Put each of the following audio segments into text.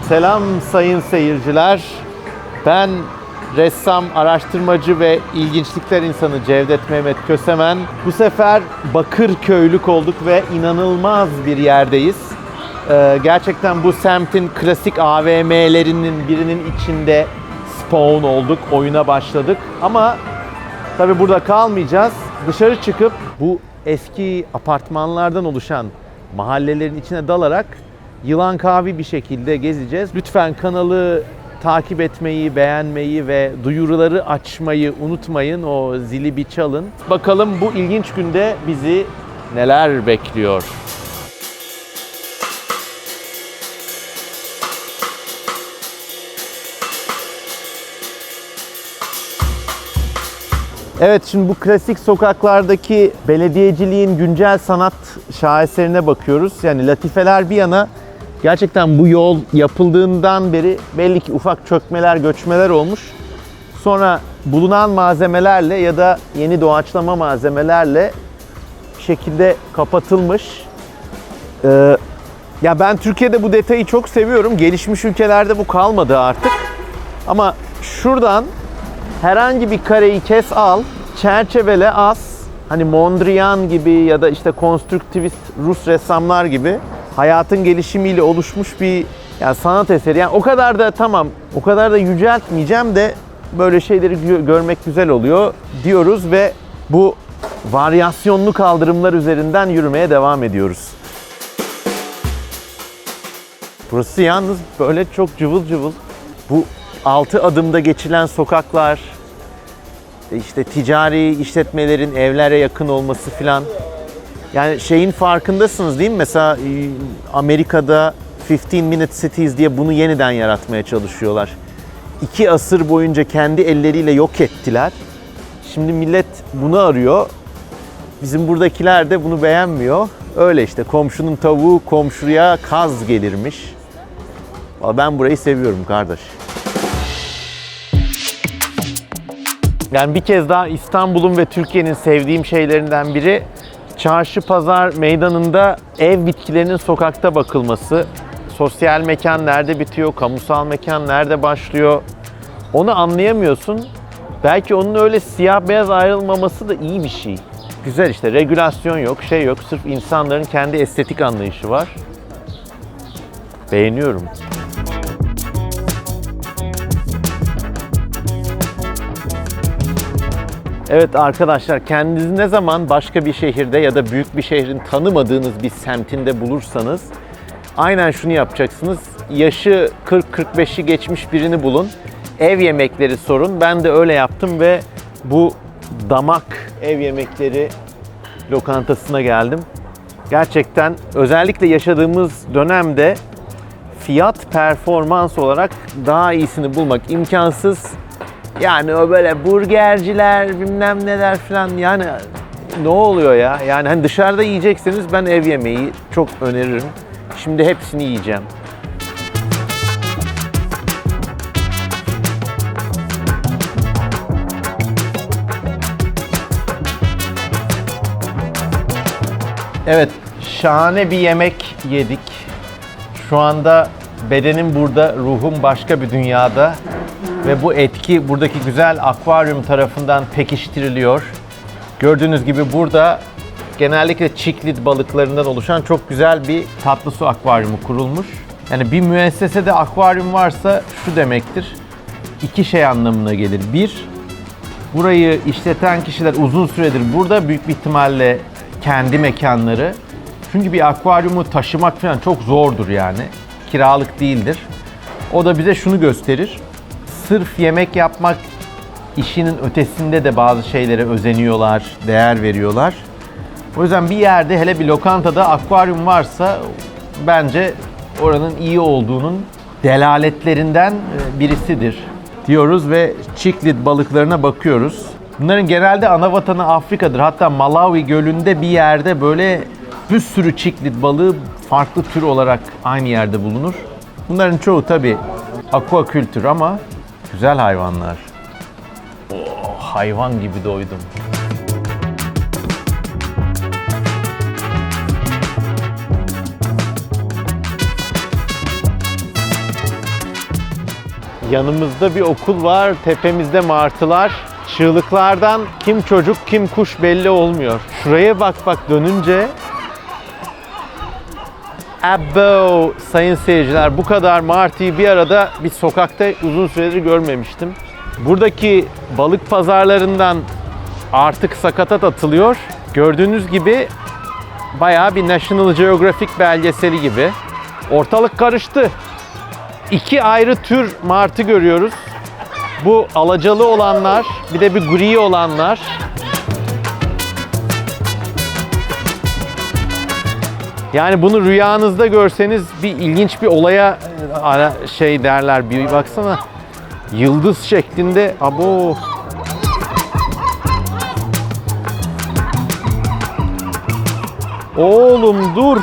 Selam sayın seyirciler. Ben ressam, araştırmacı ve ilginçlikler insanı Cevdet Mehmet Kösemen. Bu sefer Bakırköylük olduk ve inanılmaz bir yerdeyiz. Gerçekten bu semtin klasik AVM'lerinin birinin içinde spawn olduk, oyuna başladık. Ama tabii burada kalmayacağız. Dışarı çıkıp bu eski apartmanlardan oluşan mahallelerin içine dalarak yılankavi bir şekilde gezeceğiz. Lütfen kanalı takip etmeyi, beğenmeyi ve duyuruları açmayı unutmayın. O zili bir çalın. Bakalım bu ilginç günde bizi neler bekliyor. Evet, şimdi bu klasik sokaklardaki belediyeciliğin güncel sanat şaheserine bakıyoruz. Yani latifeler bir yana, gerçekten bu yol yapıldığından beri belli ki ufak çökmeler, göçmeler olmuş. Sonra bulunan malzemelerle ya da yeni doğaçlama malzemelerle bir şekilde kapatılmış. Ya ben Türkiye'de bu detayı çok seviyorum. Gelişmiş ülkelerde bu kalmadı artık. Ama şuradan herhangi bir kareyi kes al, çerçevele as. Hani Mondrian gibi ya da işte konstrüktivist Rus ressamlar gibi hayatın gelişimiyle oluşmuş bir sanat eseri. Yani o kadar da tamam, o kadar da yüceltmeyeceğim de böyle şeyleri görmek güzel oluyor diyoruz ve bu varyasyonlu kaldırımlar üzerinden yürümeye devam ediyoruz. Burası yalnız böyle çok cıvıl cıvıl. Bu 6 adımda geçilen sokaklar, işte ticari işletmelerin evlere yakın olması filan. Yani şeyin farkındasınız değil mi? Mesela Amerika'da 15 Minute Cities diye bunu yeniden yaratmaya çalışıyorlar. 2 asır boyunca kendi elleriyle yok ettiler. Şimdi millet bunu arıyor. Bizim buradakiler de bunu beğenmiyor. Öyle işte, komşunun tavuğu komşuya kaz gelirmiş. Ben burayı seviyorum kardeş. Yani bir kez daha İstanbul'un ve Türkiye'nin sevdiğim şeylerinden biri çarşı pazar meydanında ev bitkilerinin sokakta bakılması. Sosyal mekan nerede bitiyor, kamusal mekan nerede başlıyor onu anlayamıyorsun. Belki onun öyle siyah beyaz ayrılmaması da iyi bir şey. Güzel işte, regülasyon yok, şey yok. Sırf insanların kendi estetik anlayışı var. Beğeniyorum. Evet arkadaşlar, kendinizi ne zaman başka bir şehirde ya da büyük bir şehrin tanımadığınız bir semtinde bulursanız aynen şunu yapacaksınız. Yaşı 40-45'i geçmiş birini bulun. Ev yemekleri sorun. Ben de öyle yaptım ve bu Damak ev yemekleri lokantasına geldim. Gerçekten özellikle yaşadığımız dönemde fiyat performans olarak daha iyisini bulmak imkansız. Yani o böyle burgerciler bilmem neler falan, yani ne oluyor ya? Yani hani dışarıda yiyecekseniz ben ev yemeği çok öneririm. Şimdi hepsini yiyeceğim. Evet, şahane bir yemek yedik. Şu anda bedenim burada, ruhum başka bir dünyada. Ve bu etki buradaki güzel akvaryum tarafından pekiştiriliyor. Gördüğünüz gibi burada genellikle çiklit balıklarından oluşan çok güzel bir tatlı su akvaryumu kurulmuş. Yani bir müessesede akvaryum varsa şu demektir. 2 şey anlamına gelir. 1, burayı işleten kişiler uzun süredir burada, büyük bir ihtimalle kendi mekanları. Çünkü bir akvaryumu taşımak falan çok zordur yani. Kiralık değildir. O da bize şunu gösterir. Sırf yemek yapmak işinin ötesinde de bazı şeylere özeniyorlar, değer veriyorlar. O yüzden bir yerde, hele bir lokantada akvaryum varsa bence oranın iyi olduğunun delaletlerinden birisidir diyoruz ve çiklit balıklarına bakıyoruz. Bunların genelde ana vatanı Afrika'dır. Hatta Malawi Gölü'nde bir yerde böyle bir sürü çiklit balığı farklı tür olarak aynı yerde bulunur. Bunların çoğu tabii aquakültür ama güzel hayvanlar. Oh, hayvan gibi doydum. Yanımızda bir okul var, tepemizde martılar. Çığlıklardan kim çocuk kim kuş belli olmuyor. Şuraya bak dönünce. Abo sayın seyirciler, bu kadar martıyı bir arada bir sokakta uzun süredir görmemiştim. Buradaki balık pazarlarından artık sakatat atılıyor. Gördüğünüz gibi bayağı bir National Geographic belgeseli gibi. Ortalık karıştı. 2 ayrı tür martı görüyoruz. Bu alacalı olanlar, bir de bir gri olanlar. Yani bunu rüyanızda görseniz bir ilginç bir olaya şey derler. Bir baksana. Yıldız şeklinde. Abo. Oğlum dur.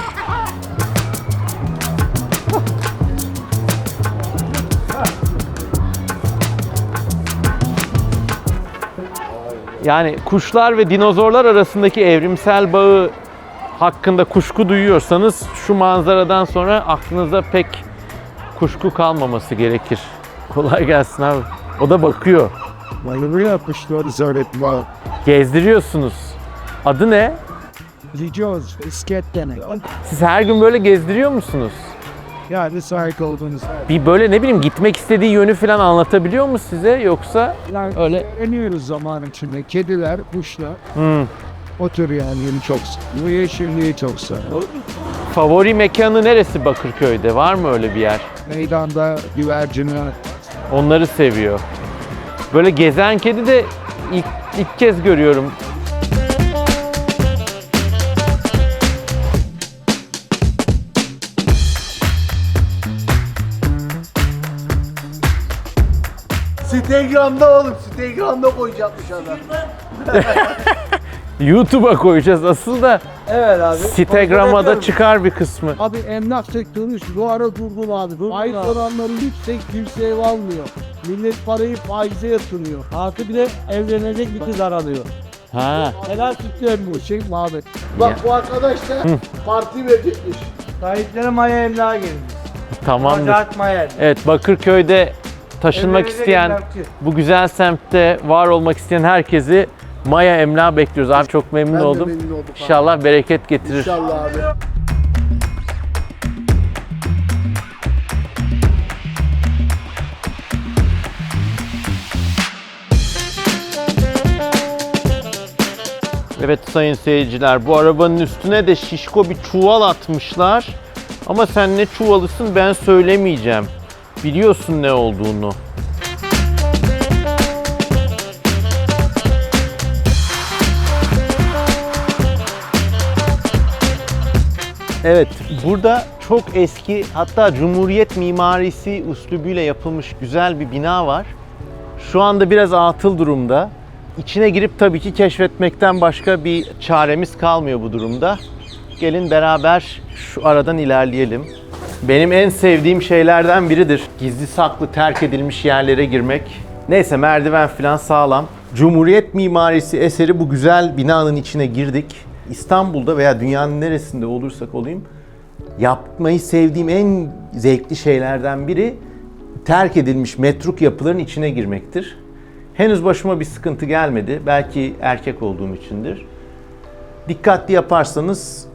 Yani kuşlar ve dinozorlar arasındaki evrimsel bağı hakkında kuşku duyuyorsanız şu manzaradan sonra aklınıza pek kuşku kalmaması gerekir. Kolay gelsin abi. O da bakıyor. Bana yapmışlar öğretmen. Gezdiriyorsunuz. Adı ne? Gidiyoruz, isket denek. Siz her gün böyle gezdiriyor musunuz? Yani sahip olduğunuz. Bir böyle ne bileyim gitmek istediği yönü falan anlatabiliyor mu size yoksa öyle? Öğreniyoruz zaman içinde. Kediler, kuşlar. O tür yani çok. Bu yeşilliği çok seviyorum. Favori mekanı neresi Bakırköy'de? Var mı öyle bir yer? Meydanda güvercinler. Onları seviyor. Böyle gezen kedi de ilk kez görüyorum. Instagram'da oğlum, Instagram'da koyacakmış adam. YouTube'a koyacağız asıl da. Evet abi. Instagram'a da çıkar bir kısmı. Abi emlak sektörü şu ara durgun abi. Faiz oranları yüksek, kimse ev almıyor. Millet parayı faize yatırıyor. Artı bir de evlenecek bir kız aranıyor. Ha. Helal sütleyen bu şey abi. Bak bu arkadaş da parti verecekmiş. Sahipleri Maya Emlak'a gelmiş. Tamamdır. Necat Mayer. Evet, Bakırköy'de taşınmak Evlenecek isteyen, emlakçı. bu güzel semtte var olmak isteyen herkesi Maya Emlak'a bekliyoruz. Abi çok memnun Ben de oldum. memnun oldum. İnşallah bereket getirir. İnşallah abi. Evet sayın seyirciler, bu arabanın üstüne de şişko bir çuval atmışlar. Ama sen ne çuvalısın ben söylemeyeceğim. Biliyorsun ne olduğunu. Evet, burada çok eski, hatta Cumhuriyet mimarisi üslubuyla yapılmış güzel bir bina var. Şu anda biraz atıl durumda. İçine girip tabii ki keşfetmekten başka bir çaremiz kalmıyor bu durumda. Gelin beraber şu aradan ilerleyelim. Benim en sevdiğim şeylerden biridir. Gizli saklı terk edilmiş yerlere girmek. Neyse merdiven falan sağlam. Cumhuriyet mimarisi eseri bu güzel binanın içine girdik. İstanbul'da veya dünyanın neresinde olursak olayım yapmayı sevdiğim en zevkli şeylerden biri terk edilmiş metruk yapıların içine girmektir. Henüz başıma bir sıkıntı gelmedi. Belki erkek olduğum içindir. Dikkatli yaparsanız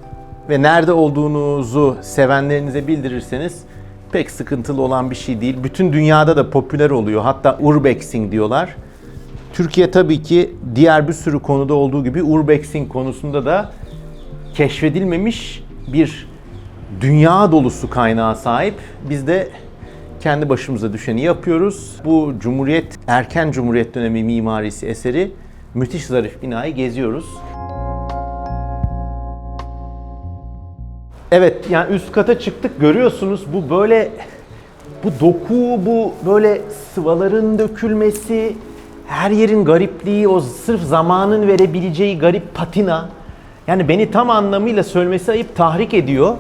ve nerede olduğunuzu sevenlerinize bildirirseniz pek sıkıntılı olan bir şey değil. Bütün dünyada da popüler oluyor. Hatta urbexing diyorlar. Türkiye tabii ki diğer bir sürü konuda olduğu gibi urbexing konusunda da keşfedilmemiş bir dünya dolusu kaynağa sahip. Biz de kendi başımıza düşeni yapıyoruz. Bu erken Cumhuriyet dönemi mimarisi eseri müthiş zarif binayı geziyoruz. Evet, yani üst kata çıktık, görüyorsunuz bu böyle bu doku, bu böyle sıvaların dökülmesi, her yerin garipliği, o sırf zamanın verebileceği garip patina. Yani beni tam anlamıyla söylemesi ayıp tahrik ediyor.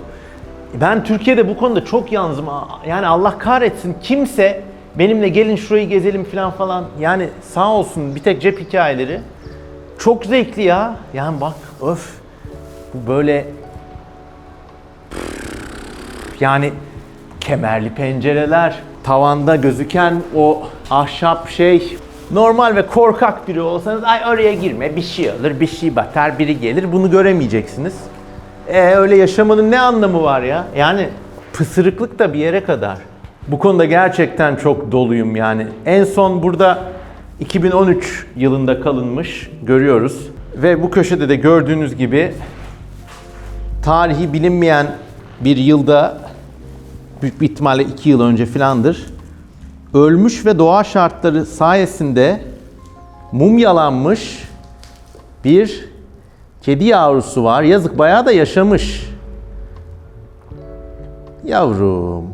Ben Türkiye'de bu konuda çok yalnızım. Yani Allah kahretsin kimse benimle gelin şurayı gezelim falan. Yani sağ olsun bir tek cep hikayeleri. Çok zevkli ya. Yani bak öf. Bu böyle yani kemerli pencereler, tavanda gözüken o ahşap şey, normal ve korkak biri olsanız ay oraya girme, bir şey olur, bir şey batar, biri gelir, bunu göremeyeceksiniz. Öyle yaşamanın ne anlamı var ya? Yani pısırıklık da bir yere kadar. Bu konuda gerçekten çok doluyum yani. En son burada 2013 yılında kalınmış, görüyoruz. Ve bu köşede de gördüğünüz gibi tarihi bilinmeyen bir yılda, büyük bir ihtimalle 2 yıl önce filandır, ölmüş ve doğa şartları sayesinde mumyalanmış bir kedi yavrusu var. Yazık, bayağı da yaşamış. Yavrum.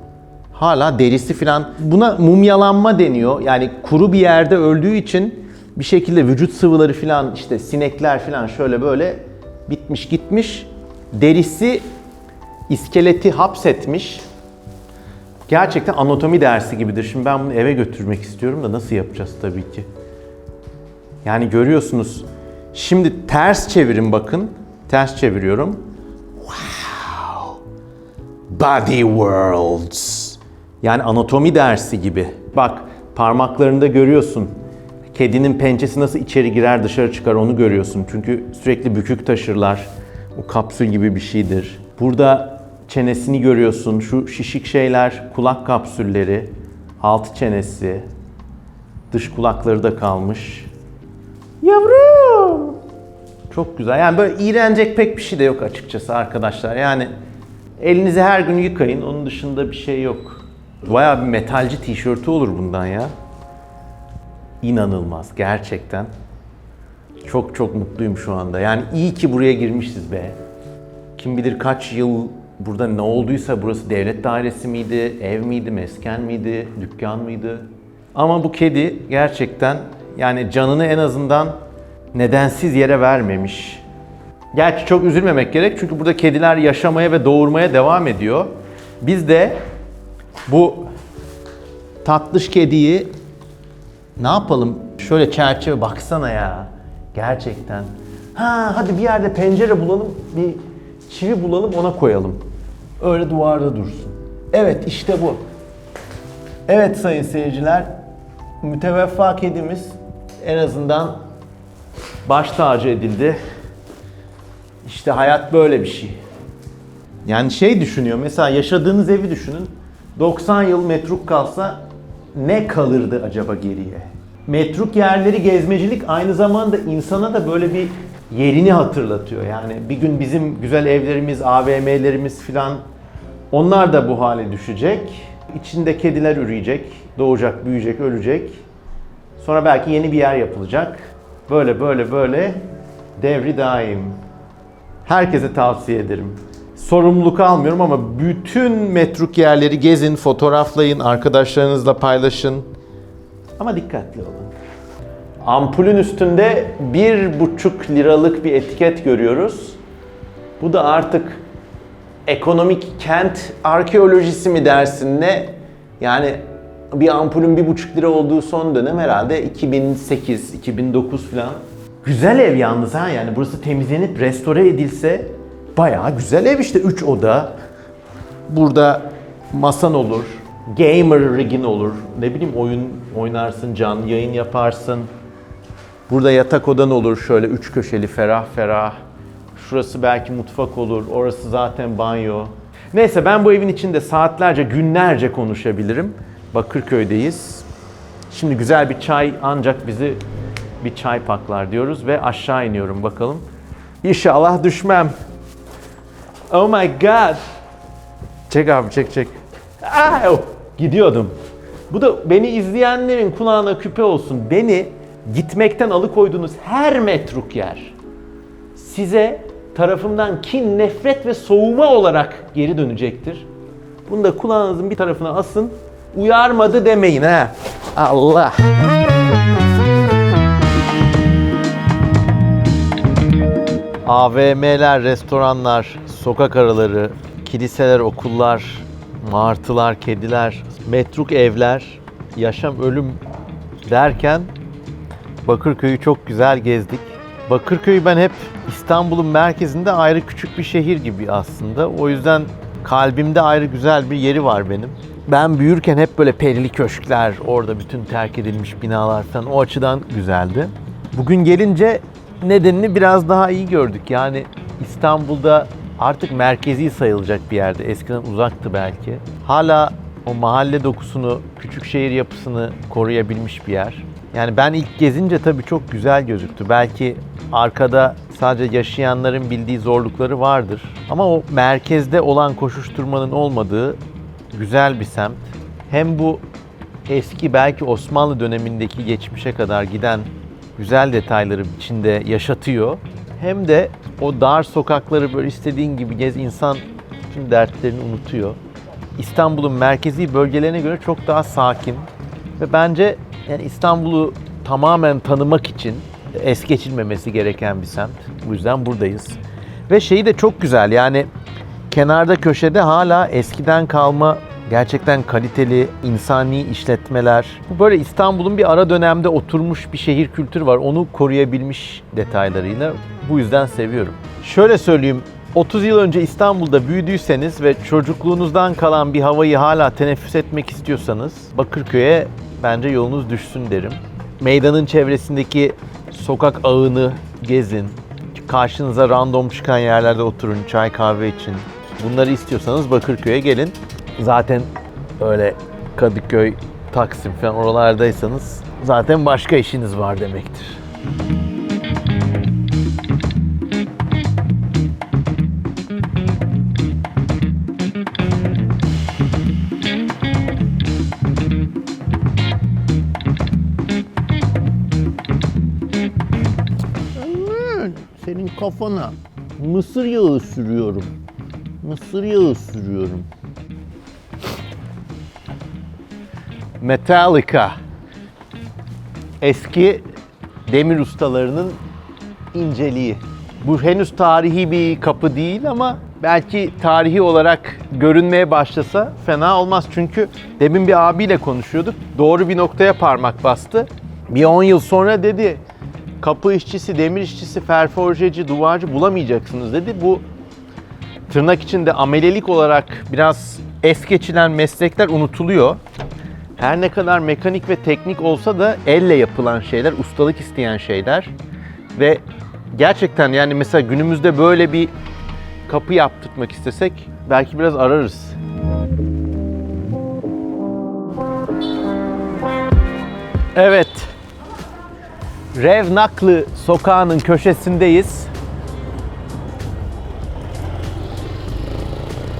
Hala derisi filan. Buna mumyalanma deniyor. Yani kuru bir yerde öldüğü için bir şekilde vücut sıvıları filan, işte sinekler filan şöyle böyle bitmiş gitmiş. Derisi iskeleti hapsetmiş. Gerçekten anatomi dersi gibidir. Şimdi ben bunu eve götürmek istiyorum da nasıl yapacağız tabii ki. Yani görüyorsunuz. Şimdi ters çevirin bakın. Ters çeviriyorum. Wow. Body Worlds. Yani anatomi dersi gibi. Bak parmaklarında görüyorsun. Kedinin pençesi nasıl içeri girer dışarı çıkar onu görüyorsun. Çünkü sürekli bükük taşırlar. O kapsül gibi bir şeydir. Burada çenesini görüyorsun. Şu şişik şeyler kulak kapsülleri. Altı çenesi. Dış kulakları da kalmış. Yavrum! Çok güzel. Yani böyle iğrenecek pek bir şey de yok açıkçası arkadaşlar. Yani elinizi her gün yıkayın. Onun dışında bir şey yok. Bayağı bir metalci tişörtü olur bundan ya. İnanılmaz gerçekten. Çok çok mutluyum şu anda. Yani iyi ki buraya girmişiz be. Kim bilir kaç yıl burada ne olduysa, burası devlet dairesi miydi, ev miydi, mesken miydi, dükkan mıydı? Ama bu kedi gerçekten yani canını en azından nedensiz yere vermemiş. Gerçi çok üzülmemek gerek çünkü burada kediler yaşamaya ve doğurmaya devam ediyor. Biz de bu tatlış kediyi ne yapalım? Şöyle çerçeve baksana ya. Gerçekten. Hadi bir yerde pencere bulalım, bir çivi bulalım ona koyalım. Öyle duvarda dursun. Evet işte bu. Evet sayın seyirciler, müteveffa kedimiz en azından baş tacı edildi. İşte hayat böyle bir şey. Yani şey düşünüyor, mesela yaşadığınız evi düşünün. 90 yıl metruk kalsa ne kalırdı acaba geriye? Metruk yerleri gezmecilik aynı zamanda insana da böyle bir yerini hatırlatıyor. Yani bir gün bizim güzel evlerimiz, AVM'lerimiz filan onlar da bu hale düşecek. İçinde kediler üreyecek, doğacak, büyüyecek, ölecek. Sonra belki yeni bir yer yapılacak. Böyle devri daim. Herkese tavsiye ederim. Sorumluluk almıyorum ama bütün metruk yerleri gezin, fotoğraflayın, arkadaşlarınızla paylaşın. Ama dikkatli olun. Ampulün üstünde 1,5 liralık bir etiket görüyoruz. Bu da artık ekonomik kent arkeolojisi mi dersin ne? Yani bir ampulün 1,5 lira olduğu son dönem herhalde 2008, 2009 falan. Güzel ev yalnız ha, yani burası temizlenip restore edilse bayağı güzel ev işte. 3 oda. Burada masan olur. Gamer rigin olur. Ne bileyim oyun oynarsın, canlı yayın yaparsın. Burada yatak odan olur şöyle 3 köşeli ferah ferah. Şurası belki mutfak olur. Orası zaten banyo. Neyse ben bu evin içinde saatlerce, günlerce konuşabilirim. Bakırköy'deyiz. Şimdi güzel bir çay ancak bizi bir çay paklar diyoruz ve aşağı iniyorum bakalım. İnşallah düşmem. Oh my god. Çek abi çek. Gidiyordum. Bu da beni izleyenlerin kulağına küpe olsun. Beni gitmekten alıkoyduğunuz her metruk yer size tarafımdan kin, nefret ve soğuma olarak geri dönecektir. Bunu da kulağınızın bir tarafına asın. Uyarmadı demeyin ha. Allah. AVM'ler, restoranlar, sokak araları, kiliseler, okullar, martılar, kediler, metruk evler, yaşam, ölüm derken Bakırköy'ü çok güzel gezdik. Bakırköy ben hep İstanbul'un merkezinde ayrı küçük bir şehir gibi aslında. O yüzden kalbimde ayrı güzel bir yeri var benim. Ben büyürken hep böyle perili köşkler, orada bütün terk edilmiş binalar falan, o açıdan güzeldi. Bugün gelince nedenini biraz daha iyi gördük. Yani İstanbul'da artık merkezi sayılacak bir yerde. Eskiden uzaktı belki. Hala o mahalle dokusunu, küçük şehir yapısını koruyabilmiş bir yer. Yani ben ilk gezince tabii çok güzel gözüktü. Belki arkada sadece yaşayanların bildiği zorlukları vardır. Ama o merkezde olan koşuşturmanın olmadığı güzel bir semt. Hem bu eski belki Osmanlı dönemindeki geçmişe kadar giden güzel detayları içinde yaşatıyor. Hem de o dar sokakları böyle istediğin gibi gez, insan bütün dertlerini unutuyor. İstanbul'un merkezi bölgelerine göre çok daha sakin ve bence yani İstanbul'u tamamen tanımak için es geçilmemesi gereken bir semt. Bu yüzden buradayız. Ve şeyi de çok güzel, yani kenarda köşede hala eskiden kalma gerçekten kaliteli insani işletmeler. Bu böyle İstanbul'un bir ara dönemde oturmuş bir şehir kültürü var. Onu koruyabilmiş detaylarıyla. Bu yüzden seviyorum. Şöyle söyleyeyim, 30 yıl önce İstanbul'da büyüdüyseniz ve çocukluğunuzdan kalan bir havayı hala teneffüs etmek istiyorsanız Bakırköy'e bence yolunuz düşsün derim. Meydanın çevresindeki sokak ağını gezin. Karşınıza random çıkan yerlerde oturun, çay kahve için. Bunları istiyorsanız Bakırköy'e gelin. Zaten öyle Kadıköy, Taksim falan oralardaysanız zaten başka işiniz var demektir. Senin kafana mısır yağı sürüyorum. Mısır yağı sürüyorum. Metallica. Eski demir ustalarının inceliği. Bu henüz tarihi bir kapı değil ama belki tarihi olarak görünmeye başlasa fena olmaz. Çünkü demin bir abiyle konuşuyorduk. Doğru bir noktaya parmak bastı. Bir 10 yıl sonra dedi, kapı işçisi, demir işçisi, ferforjeci, duvarcı bulamayacaksınız dedi. Bu tırnak içinde amelelik olarak biraz es geçilen meslekler unutuluyor. Her ne kadar mekanik ve teknik olsa da elle yapılan şeyler, ustalık isteyen şeyler. Ve gerçekten yani mesela günümüzde böyle bir kapı yaptırmak istesek belki biraz ararız. Evet. Revnaklı sokağının köşesindeyiz.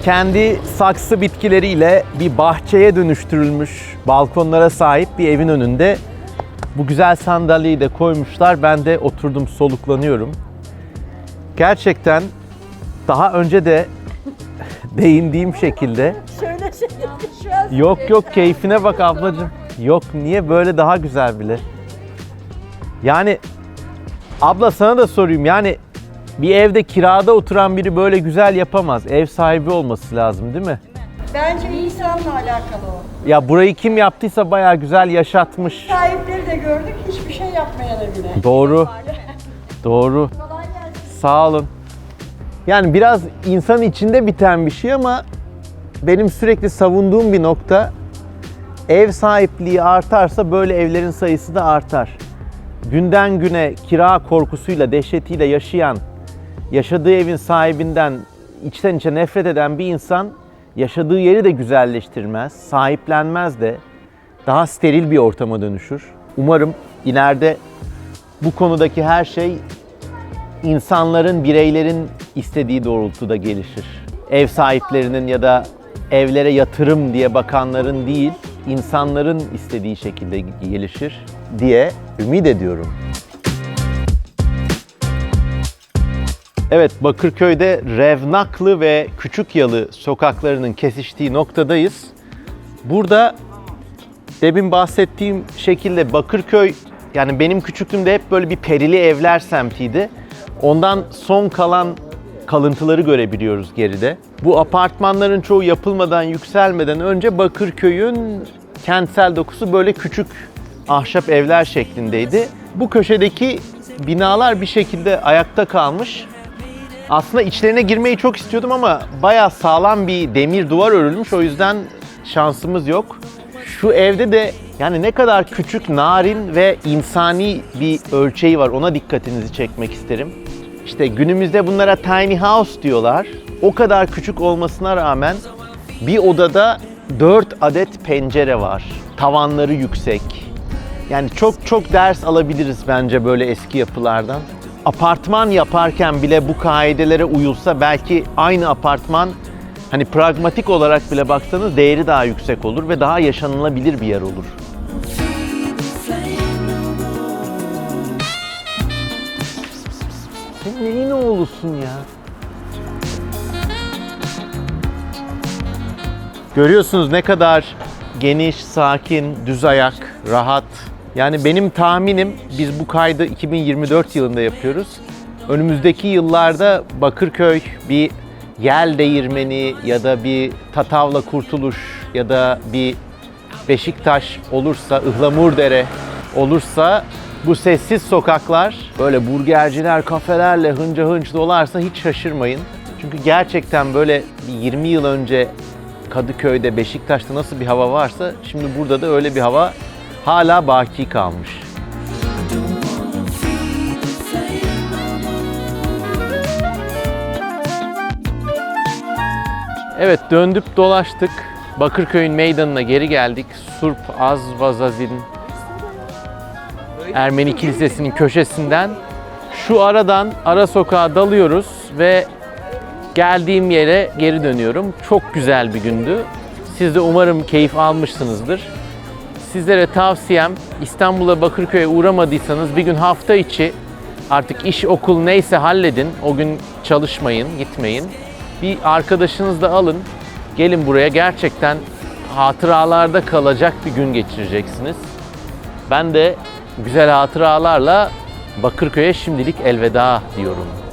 Kendi saksı bitkileriyle bir bahçeye dönüştürülmüş, balkonlara sahip bir evin önünde bu güzel sandalyeyi de koymuşlar. Ben de oturdum, soluklanıyorum. Gerçekten daha önce de değindiğim şekilde Şöyle şu an yok keyfine bak ablacığım. Yok, niye böyle daha güzel bile. Yani abla sana da sorayım, yani bir evde kirada oturan biri böyle güzel yapamaz. Ev sahibi olması lazım değil mi? bence insanla alakalı o. Ya burayı kim yaptıysa bayağı güzel yaşatmış. Sahipleri de gördük, hiçbir şey yapmayan bile. Doğru. Doğru. Kolay gelsin. Sağ olun. Yani biraz insan içinde biten bir şey ama benim sürekli savunduğum bir nokta, ev sahipliği artarsa böyle evlerin sayısı da artar. Günden güne kira korkusuyla, dehşetiyle yaşayan, yaşadığı evin sahibinden içten içe nefret eden bir insan yaşadığı yeri de güzelleştirmez, sahiplenmez de daha steril bir ortama dönüşür. Umarım ileride bu konudaki her şey insanların, bireylerin istediği doğrultuda gelişir. Ev sahiplerinin ya da evlere yatırım diye bakanların değil, insanların istediği şekilde gelişir diye ümit ediyorum. Evet, Bakırköy'de Revnaklı ve Küçükyalı sokaklarının kesiştiği noktadayız. Burada demin bahsettiğim şekilde Bakırköy, yani benim küçüklüğümde hep böyle bir perili evler semtiydi. Ondan son kalan kalıntıları görebiliyoruz geride. Bu apartmanların çoğu yapılmadan, yükselmeden önce Bakırköy'ün kentsel dokusu böyle küçük ahşap evler şeklindeydi. Bu köşedeki binalar bir şekilde ayakta kalmış. Aslında içlerine girmeyi çok istiyordum ama bayağı sağlam bir demir duvar örülmüş. O yüzden şansımız yok. Şu evde de yani ne kadar küçük, narin ve insani bir ölçeği var. Ona dikkatinizi çekmek isterim. İşte günümüzde bunlara tiny house diyorlar. O kadar küçük olmasına rağmen bir odada 4 adet pencere var. Tavanları yüksek. Yani çok ders alabiliriz bence böyle eski yapılardan. Apartman yaparken bile bu kaidelere uyulsa belki aynı apartman hani pragmatik olarak bile baksanız değeri daha yüksek olur ve daha yaşanılabilir bir yer olur. Sen neyin oğlusun ya? Görüyorsunuz ne kadar geniş, sakin, düz ayak, rahat. Yani benim tahminim biz bu kaydı 2024 yılında yapıyoruz. Önümüzdeki yıllarda Bakırköy bir yel değirmeni ya da bir Tatavla Kurtuluş ya da bir Beşiktaş olursa, Ihlamurdere olursa bu sessiz sokaklar böyle burgerciler, kafelerle hınca hınç dolarsa hiç şaşırmayın. Çünkü gerçekten böyle 20 yıl önce Kadıköy'de, Beşiktaş'ta nasıl bir hava varsa şimdi burada da öyle bir hava hala baki kalmış. Evet, döndük dolaştık. Bakırköy'ün meydanına geri geldik. Surp Azvazazin Ermeni Kilisesi'nin köşesinden şu aradan ara sokağa dalıyoruz ve geldiğim yere geri dönüyorum. Çok güzel bir gündü. Siz de umarım keyif almışsınızdır. Sizlere tavsiyem İstanbul'a, Bakırköy'e uğramadıysanız bir gün hafta içi artık iş, okul neyse halledin. O gün çalışmayın, gitmeyin. Bir arkadaşınızla alın. Gelin buraya, gerçekten hatıralarda kalacak bir gün geçireceksiniz. Ben de güzel hatıralarla Bakırköy'e şimdilik elveda diyorum.